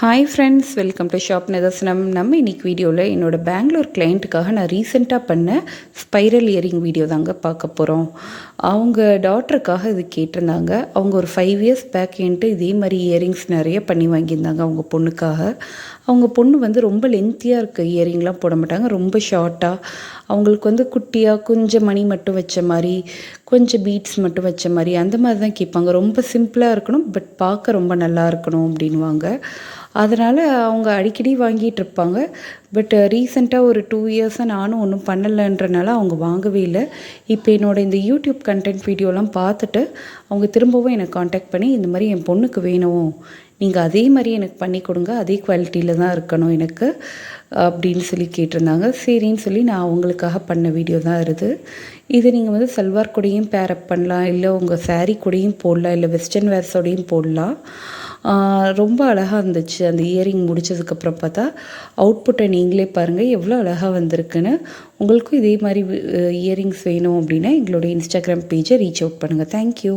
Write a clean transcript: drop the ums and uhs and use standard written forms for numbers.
Hi friends, welcome to shop நிதர்சனம். நம்ம இன்றைக்கி வீடியோவில் என்னோடய பெங்களூர் கிளைண்ட்டுக்காக நான் ரீசெண்டாக பண்ண ஸ்பைரல் இயரிங் வீடியோ தாங்க பார்க்க போகிறோம். அவங்க டாட்டருக்காக இது கேட்டிருந்தாங்க. அவங்க ஒரு 5 இயர்ஸ் பேக் என்ட்டு இதே மாதிரி இயரிங்ஸ் நிறைய பண்ணி வாங்கியிருந்தாங்க அவங்க பொண்ணுக்காக. அவங்க பொண்ணு வந்து ரொம்ப லென்த்தியாக இருக்க இயரிங்லாம் போட மாட்டாங்க, ரொம்ப ஷார்ட்டாக. அவங்களுக்கு வந்து குட்டியாக கொஞ்சம் மணி மட்டும் வச்ச மாதிரி, கொஞ்சம் பீட்ஸ் மட்டும் வச்ச மாதிரி அந்த மாதிரி தான் கேட்பாங்க. ரொம்ப சிம்பிளாக இருக்கணும், பட் பார்க்க ரொம்ப நல்லா இருக்கணும் அப்படின்வாங்க. அதனால் அவங்க அடிக்கடி வாங்கிட்டு இருப்பாங்க. பட் ரீசெண்டாக ஒரு 2 இயர்ஸாக நானும் ஒன்றும் பண்ணலைன்றனால அவங்க வாங்கவே இல்லை. இப்போ என்னோடய இந்த யூடியூப் கண்டென்ட் வீடியோலாம் பார்த்துட்டு அவங்க திரும்பவும் எனக்கு காண்டாக்ட் பண்ணி, இந்த மாதிரி என் பொண்ணுக்கு வேணும், நீங்கள் அதே மாதிரி எனக்கு பண்ணி கொடுங்க, அதே குவாலிட்டியில் தான் இருக்கணும் எனக்கு அப்படின்னு சொல்லி கேட்டிருந்தாங்க. சரின்னு சொல்லி நான் அவங்களுக்காக பண்ண வீடியோ தான் இது. இதை நீங்கள் வந்து சல்வார் கூடயும் பேரப் பண்ணலாம், இல்லை உங்கள் சாரீ கூடயும் போடலாம், இல்லை வெஸ்டர்ன் வேர்ஸோடையும் போடலாம். ரொம்ப அழகாக இருந்துச்சு. அந்த இயரிங் முடித்ததுக்கப்புறம் பார்த்தா அவுட்புட்டை நீங்களே பாருங்கள் எவ்வளோ அழகாக வந்திருக்குன்னு. உங்களுக்கும் இதே மாதிரி இயரிங்ஸ் வேணும் அப்படின்னா எங்களுடைய இன்ஸ்டாகிராம் பேஜை ரீச் அவுட் பண்ணுங்கள். தேங்க்யூ.